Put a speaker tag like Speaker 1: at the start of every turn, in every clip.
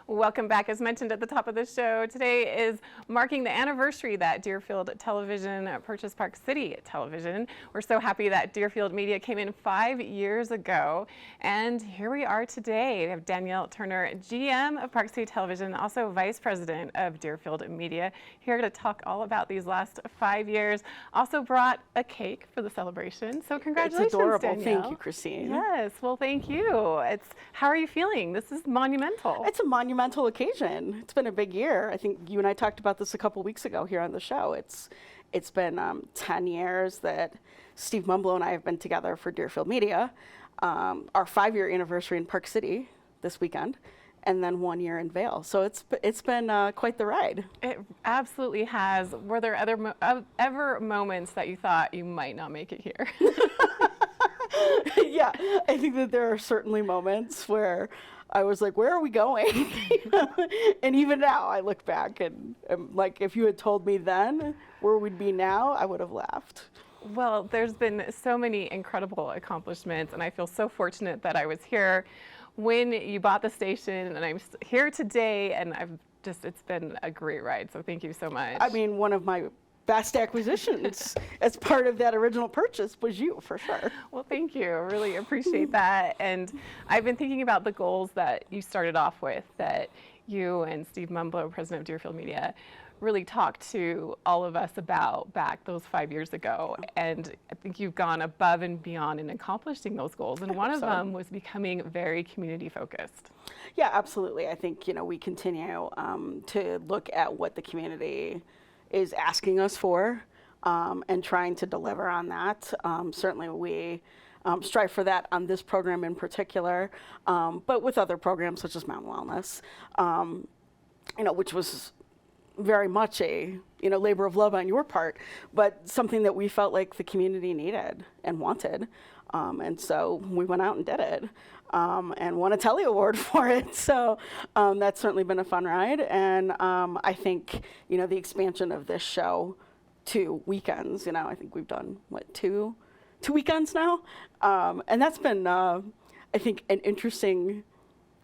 Speaker 1: Welcome back. As mentioned at the top of the show, today is marking the anniversary that Deerfield Television purchased Park City Television. We're so happy that Deerfield Media came in 5 years ago, and here we are today. We have Danielle Turner, GM of Park City Television, also Vice President of Deerfield Media, here to talk all about these last 5 years. Also brought a cake for the celebration, so congratulations,
Speaker 2: It's adorable.
Speaker 1: Danielle.
Speaker 2: Thank you, Christine.
Speaker 1: Yes, well, thank you. How are you feeling? This is monumental.
Speaker 2: It's a monumental occasion. It's been a big year. I think you and I talked about this a couple weeks ago here on the show. It's been 10 years that Steve Mumblow and I have been together for Deerfield Media. Our 5-year anniversary in Park City this weekend, and then 1 year in Vail. So it's been quite the ride.
Speaker 1: It absolutely has. Were there ever moments that you thought you might not make it here?
Speaker 2: Yeah, I think that there are certainly moments where I was like, where are we going? And even now I look back and I'm like, if you had told me then where we'd be now, I would have laughed.
Speaker 1: Well, there's been so many incredible accomplishments, and I feel so fortunate that I was here when you bought the station, and I'm here today, and it's been a great ride, so thank you so much.
Speaker 2: I mean, one of my best acquisitions as part of that original purchase was you, for sure.
Speaker 1: Well, thank you. I really appreciate that. And I've been thinking about the goals that you started off with, that you and Steve Mumblow, president of Deerfield Media, really talked to all of us about back those 5 years ago. And I think you've gone above and beyond in accomplishing those goals. And one of them was becoming very community focused.
Speaker 2: Yeah, absolutely. I think, we continue to look at what the community is asking us for and trying to deliver on that. Certainly we strive for that on this program in particular, but with other programs such as Mountain Wellness, which was very much a labor of love on your part, but something that we felt like the community needed and wanted. And so we went out and did it. And won a Telly Award for it. So that's certainly been a fun ride. And I think, the expansion of this show to weekends, I think we've done, two weekends now? And that's been, I think, an interesting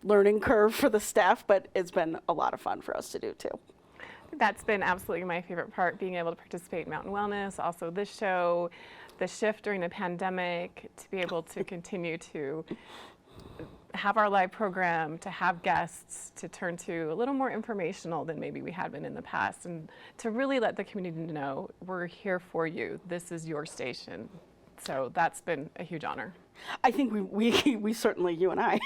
Speaker 2: learning curve for the staff, but it's been a lot of fun for us to do, too.
Speaker 1: That's been absolutely my favorite part, being able to participate in Mountain Wellness, also this show, the shift during the pandemic, to be able to continue to have our live program, to have guests, to turn to a little more informational than maybe we had been in the past, and to really let the community know we're here for you. This is your station. So that's been a huge honor.
Speaker 2: I think we certainly, you and I,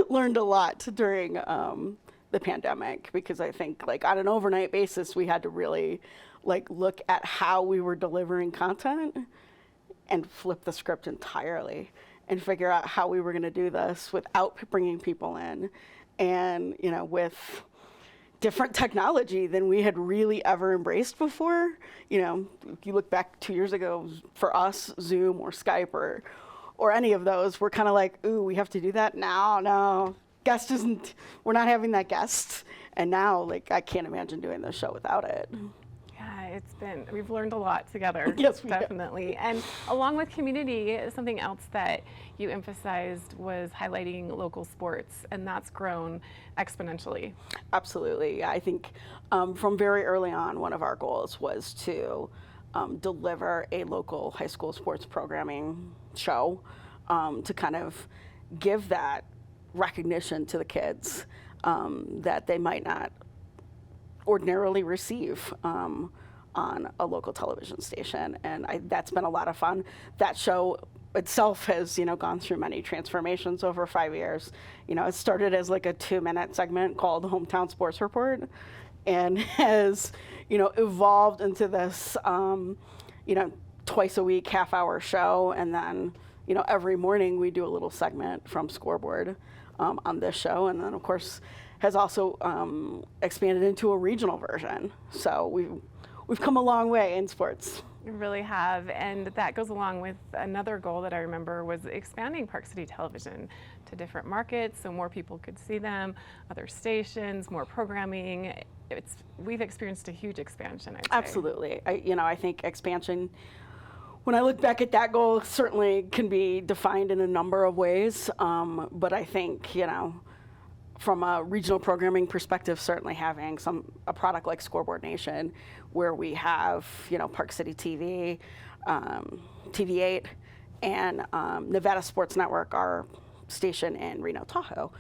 Speaker 2: learned a lot during the pandemic, because I think on an overnight basis, we had to really look at how we were delivering content and flip the script entirely and figure out how we were going to do this without bringing people in, and with different technology than we had really ever embraced before. If you look back 2 years ago, for us, Zoom or Skype or any of those, we're kind of like, ooh, we have to do that now. No, we're not having that guest. And now, I can't imagine doing this show without it.
Speaker 1: We've learned a lot together.
Speaker 2: Yes, we
Speaker 1: definitely.
Speaker 2: have.
Speaker 1: And along with community, something else that you emphasized was highlighting local sports, and that's grown exponentially.
Speaker 2: Absolutely. I think from very early on, one of our goals was to deliver a local high school sports programming show to kind of give that recognition to the kids that they might not ordinarily receive on a local television station. And that's been a lot of fun. That show itself has, gone through many transformations over 5 years. It started as a 2-minute segment called Hometown Sports Report, and has, evolved into this, twice a week, half-hour show. And then, every morning we do a little segment from Scoreboard on this show. And then, of course, has also expanded into a regional version. So we've come a long way in sports.
Speaker 1: We really have, and that goes along with another goal that I remember was expanding Park City Television to different markets so more people could see them, other stations, more programming. We've experienced a huge expansion, I'd say.
Speaker 2: Absolutely. I think expansion, when I look back at that goal, certainly can be defined in a number of ways, but I think, from a regional programming perspective, certainly having a product like Scoreboard Nation, where we have, you know, Park City TV, TV8, and Nevada Sports Network, our station in Reno, Tahoe,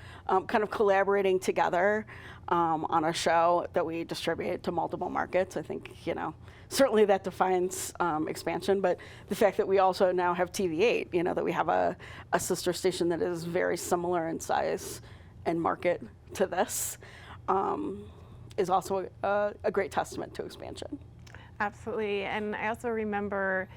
Speaker 2: kind of collaborating together on a show that we distribute to multiple markets. I think, you know, certainly that defines expansion, but the fact that we also now have TV8, you know, that we have a sister station that is very similar in size and market to this, is also a great testament to expansion.
Speaker 1: Absolutely, and I also remember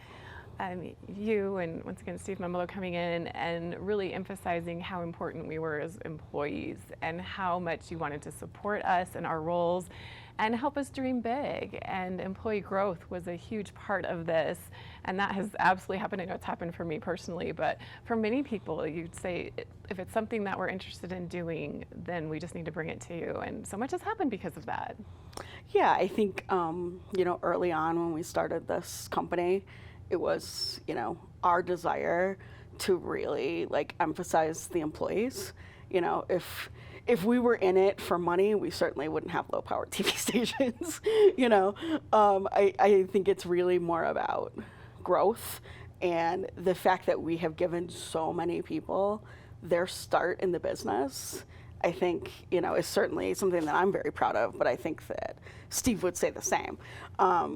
Speaker 1: you and once again Steve Memolo coming in and really emphasizing how important we were as employees and how much you wanted to support us in our roles and help us dream big. And employee growth was a huge part of this, and that has absolutely happened. I know it's happened for me personally, but for many people, you'd say if it's something that we're interested in doing, then we just need to bring it to you. And so much has happened because of that.
Speaker 2: Yeah, I think, you know, early on when we started this company, it was, you know, our desire to really like emphasize the employees. You know, if we were in it for money, we certainly wouldn't have low-powered TV stations. You know, I think it's really more about growth and the fact that we have given so many people their start in the business. I think, you know, is certainly something that I'm very proud of, but I think that Steve would say the same.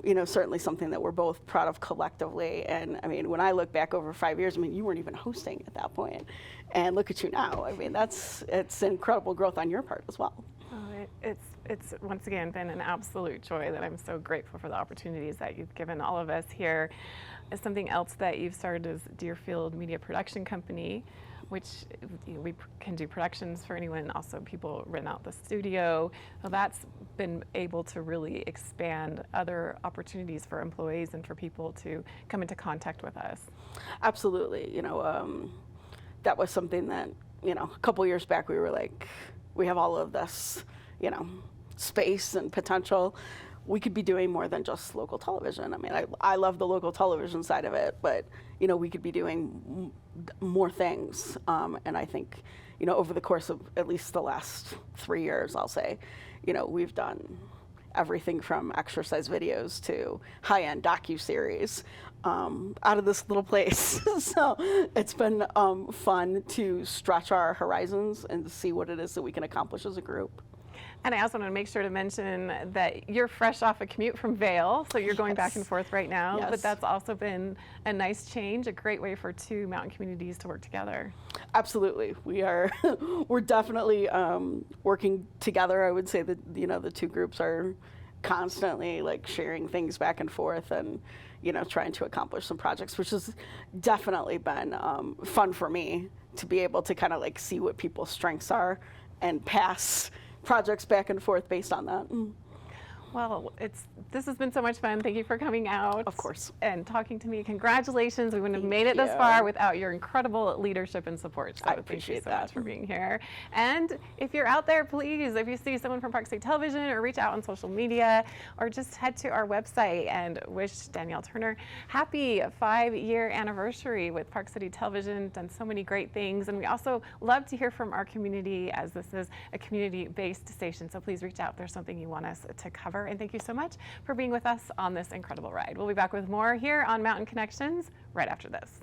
Speaker 2: You know, certainly something that we're both proud of collectively. And I mean, when I look back over 5 years, I mean, you weren't even hosting at that point. And look at you now. I mean, it's incredible growth on your part as well.
Speaker 1: Oh, it's once again been an absolute joy that I'm so grateful for the opportunities that you've given all of us here. Something else that you've started is Deerfield Media Production Company, which we can do productions for anyone. Also, people rent out the studio. So that's been able to really expand other opportunities for employees and for people to come into contact with us.
Speaker 2: Absolutely. You know, that was something that, you know, a couple years back we were like, we have all of this, you know, space and potential. We could be doing more than just local television. I mean, I love the local television side of it, but, you know, we could be doing more things. And I think, you know, over the course of at least the last 3 years, I'll say, you know, we've done everything from exercise videos to high-end docuseries out of this little place. So it's been fun to stretch our horizons and see what it is that we can accomplish as a group.
Speaker 1: And I also want to make sure to mention that you're fresh off a commute from Vail, so you're going back and forth right now.
Speaker 2: Yes.
Speaker 1: But that's also been a nice change, a great way for two mountain communities to work together.
Speaker 2: Absolutely, we're definitely working together. I would say that, you know, the two groups are constantly like sharing things back and forth and, you know, trying to accomplish some projects, which has definitely been fun for me to be able to kind of like see what people's strengths are and pass projects back and forth based on that.
Speaker 1: Well, this has been so much fun. Thank you for coming out.
Speaker 2: Of course.
Speaker 1: And talking to me. Congratulations. We wouldn't have made it
Speaker 2: Thank
Speaker 1: this
Speaker 2: you.
Speaker 1: far without your incredible leadership and support. So
Speaker 2: I
Speaker 1: thank you
Speaker 2: appreciate
Speaker 1: so
Speaker 2: that.
Speaker 1: much for being here. And if you're out there, please, if you see someone from Park City Television, or reach out on social media, or just head to our website and wish Danielle Turner happy 5-year anniversary with Park City Television. Done so many great things. And we also love to hear from our community, as this is a community-based station. So please reach out if there's something you want us to cover. And thank you so much for being with us on this incredible ride. We'll be back with more here on Mountain Connections right after this.